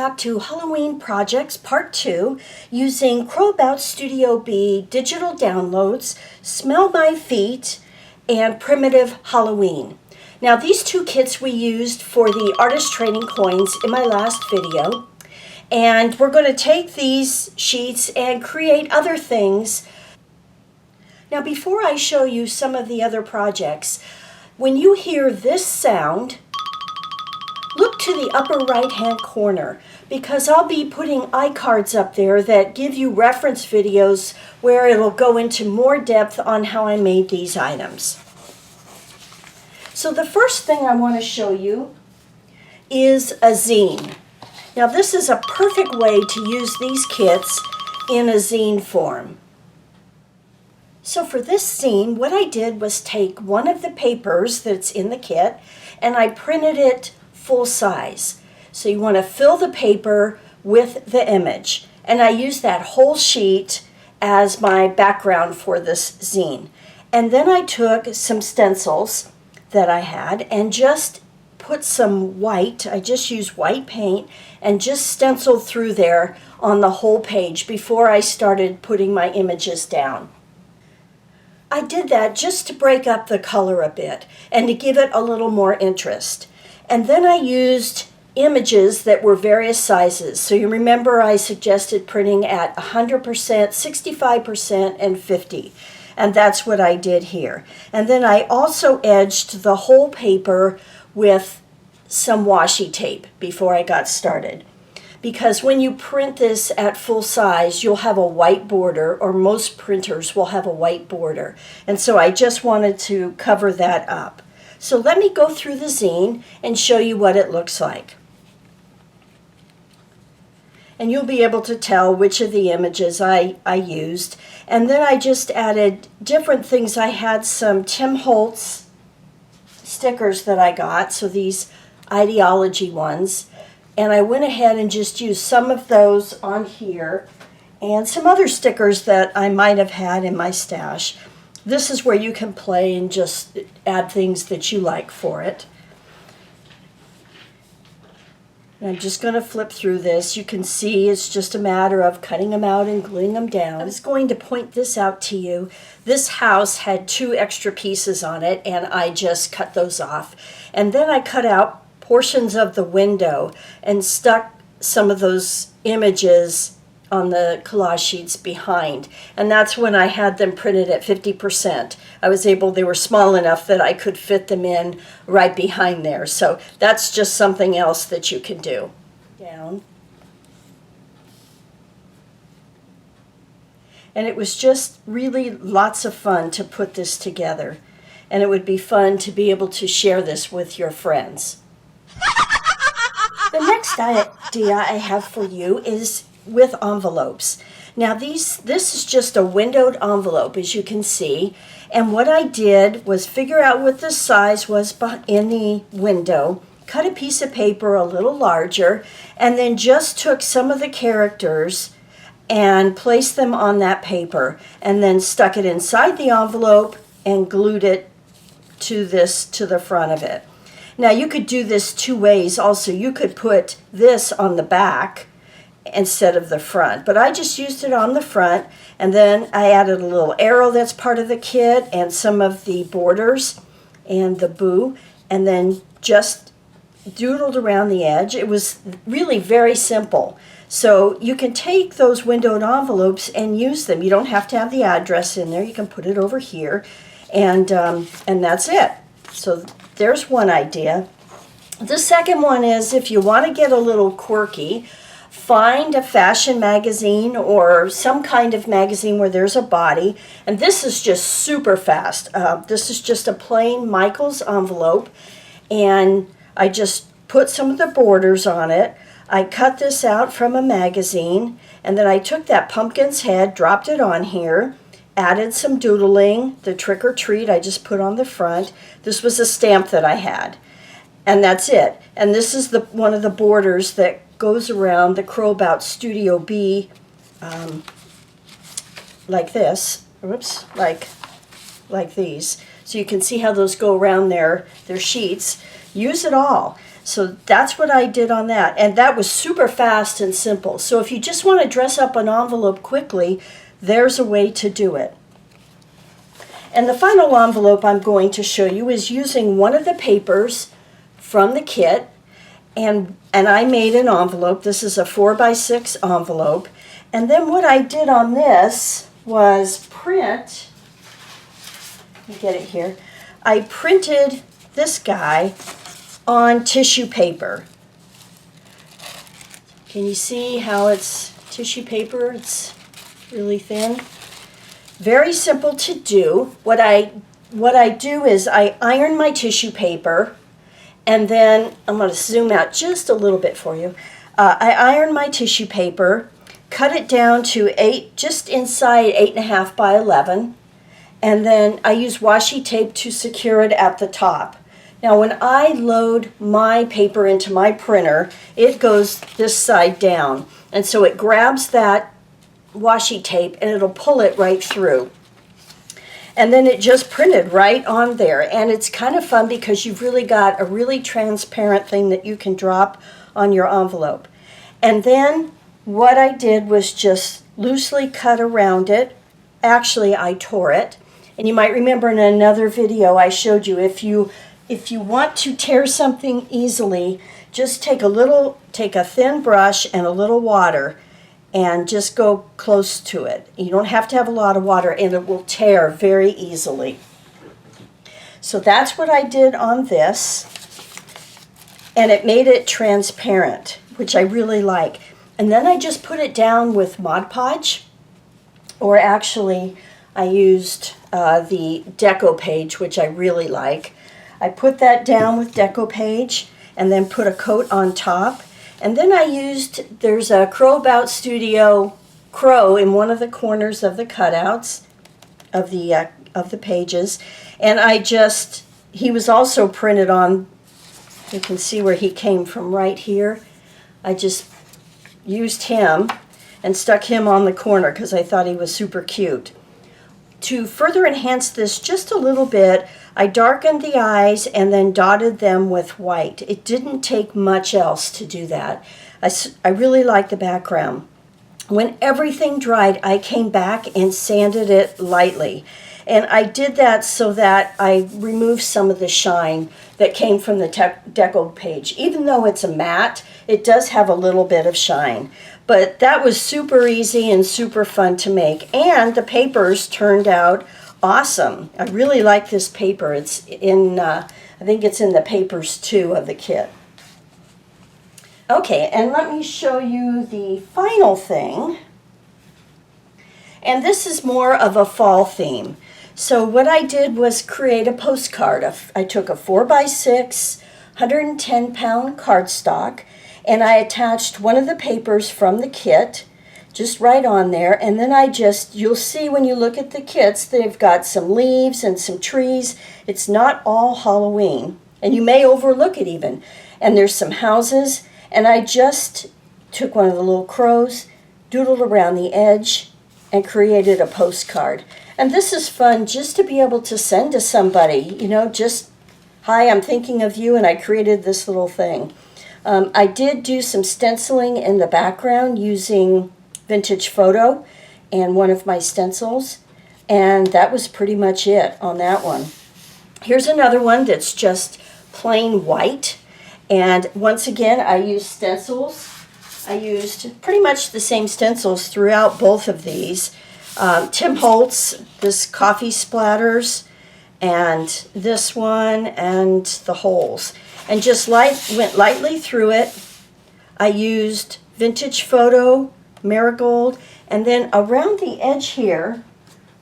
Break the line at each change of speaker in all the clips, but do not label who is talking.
back to Halloween Projects Part 2 using Crowabout StudioB digital downloads, Smell My Feet, and Primitive Halloween. Now these two kits we used for the artist training coins in my last video, and we're going to take these sheets and create other things. Now before I show you some of the other projects, when you hear this sound, look to the upper right hand corner because I'll be putting iCards up there that give you reference videos where it'll go into more depth on how I made these items. So the first thing I want to show you is a zine. Now this is a perfect way to use these kits in a zine form. So for this zine, what I did was take one of the papers that's in the kit and I printed it full size. So you want to fill the paper with the image. And I used that whole sheet as my background for this zine. And then I took some stencils that I had and just put some white, I just used white paint and just stenciled through there on the whole page before I started putting my images down. I did that just to break up the color a bit and to give it a little more interest. And then I used images that were various sizes. So you remember I suggested printing at 100%, 65%, and 50%. And that's what I did here. And then I also edged the whole paper with some washi tape before I got started. Because when you print this at full size, you'll have a white border, or most printers will have a white border. And so I just wanted to cover that up. So let me go through the zine and show you what it looks like. And you'll be able to tell which of the images I used. And then I just added different things. I had some Tim Holtz stickers that I got, so these ideology ones. And I went ahead and just used some of those on here and some other stickers that I might have had in my stash. This is where you can play and just add things that you like for it. And I'm just going to flip through this. You can see it's just a matter of cutting them out and gluing them down. I was going to point this out to you. This house had 2 extra pieces on it and I just cut those off. And then I cut out portions of the window and stuck some of those images on the collage sheets behind, and that's when I had them printed at 50%. They were small enough that I could fit them in right behind there, so that's just something else that you can do. Down. And it was just really lots of fun to put this together, and it would be fun to be able to share this with your friends. The next idea I have for you is with envelopes. Now this is just a windowed envelope, as you can see, and what I did was figure out what the size was in the window, cut a piece of paper a little larger, and then just took some of the characters and placed them on that paper, and then stuck it inside the envelope and glued it to the front of it. Now you could do this 2 ways also. You could put this on the back instead of the front, but I just used it on the front, and then I added a little arrow that's part of the kit and some of the borders and the boo, and then just doodled around the edge. It was really very simple. So you can take those windowed envelopes and use them. You don't have to have the address in there. You can put it over here, and that's it. So there's one idea. The second one is, if you want to get a little quirky, find a fashion magazine or some kind of magazine where there's a body, and this is just super fast. This is just a plain Michaels envelope, and I just put some of the borders on it. I cut this out from a magazine, and then I took that pumpkin's head, dropped it on here, added some doodling. The trick or treat I just put on the front. This was a stamp that I had, and that's it. And this is one of the borders that goes around the Crowabout StudioB, like this. Whoops, like these. So you can see how those go around their sheets. Use it all. So that's what I did on that. And that was super fast and simple. So if you just want to dress up an envelope quickly, there's a way to do it. And the final envelope I'm going to show you is using one of the papers from the kit. And I made an envelope. This is a 4x6 envelope. And then what I did on this was print, let me get it here, I printed this guy on tissue paper. Can you see how it's tissue paper? It's really thin. Very simple to do. What I do is I iron my tissue paper, and then I'm going to zoom out just a little bit for you. I iron my tissue paper, cut it down to 8, just inside 8.5 by 11, and then I use washi tape to secure it at the top. Now when I load my paper into my printer, it goes this side down, and so it grabs that washi tape and it'll pull it right through. And then it just printed right on there, and it's kind of fun because you've really got a really transparent thing that you can drop on your envelope. And then what I did was just loosely cut around it. Actually, I tore it. And you might remember in another video I showed you if you want to tear something easily, just take a thin brush and a little water and just go close to it. You don't have to have a lot of water, and it will tear very easily. So that's what I did on this, and it made it transparent, which I really like. And then I just put it down with Mod Podge, or actually I used the Deco Page, which I really like. I put that down with Deco Page and then put a coat on top. And then I used, there's a Crowabout Studio crow in one of the corners of the cutouts of the pages. And he was also printed on, you can see where he came from right here. I just used him and stuck him on the corner because I thought he was super cute. To further enhance this just a little bit, I darkened the eyes and then dotted them with white. It didn't take much else to do that. I really like the background. When everything dried, I came back and sanded it lightly. And I did that so that I removed some of the shine that came from the Deco Page. Even though it's a matte, it does have a little bit of shine. But that was super easy and super fun to make. And the papers turned out awesome. I really like this paper. It's in, I think it's in the papers 2 of the kit. Okay, and let me show you the final thing. And this is more of a fall theme. So what I did was create a postcard. I took a 4x6, 110-pound cardstock, and I attached one of the papers from the kit just right on there, and then you'll see when you look at the kits, they've got some leaves and some trees. It's not all Halloween, and you may overlook it even. And there's some houses, and I just took one of the little crows, doodled around the edge, and created a postcard. And this is fun just to be able to send to somebody, just, hi, I'm thinking of you, and I created this little thing. I did do some stenciling in the background using Vintage Photo and one of my stencils, and that was pretty much it on that one. Here's another one that's just plain white, and once again I used stencils. I used pretty much the same stencils throughout both of these. Tim Holtz, this coffee splatters, and this one, and the holes. And just went lightly through it. I used Vintage Photo, Marigold, and then around the edge here,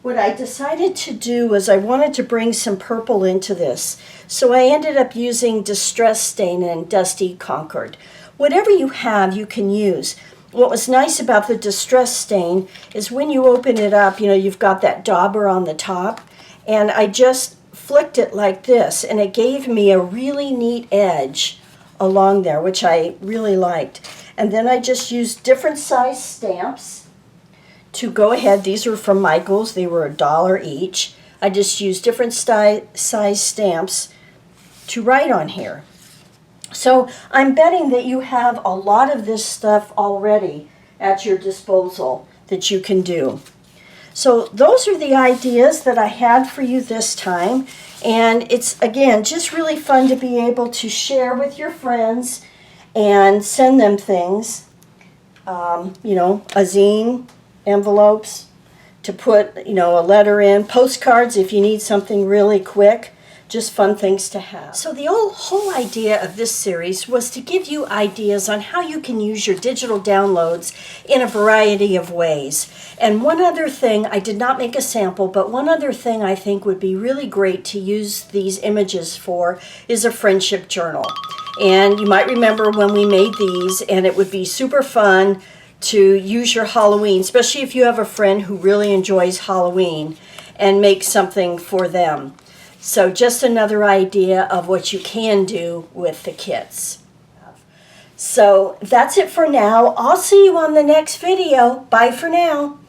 what I decided to do was I wanted to bring some purple into this. So I ended up using Distress Stain and Dusty Concord. Whatever you have, you can use. What was nice about the Distress Stain is when you open it up, you've got that dauber on the top, and I just flicked it like this, and it gave me a really neat edge along there, which I really liked. And then I just used different size stamps to go ahead. These were from Michael's. They were $1 each. I just used different size stamps to write on here. So I'm betting that you have a lot of this stuff already at your disposal that you can do. So those are the ideas that I had for you this time. And it's, again, just really fun to be able to share with your friends and send them things. You know, a zine, envelopes to put, you know, a letter in, postcards if you need something really quick. Just fun things to have. So the whole idea of this series was to give you ideas on how you can use your digital downloads in a variety of ways. And one other thing, I did not make a sample, but one other thing I think would be really great to use these images for is a friendship journal. And you might remember when we made these, and it would be super fun to use your Halloween, especially if you have a friend who really enjoys Halloween, and make something for them. So just another idea of what you can do with the kits. So that's it for now. I'll see you on the next video. Bye for now.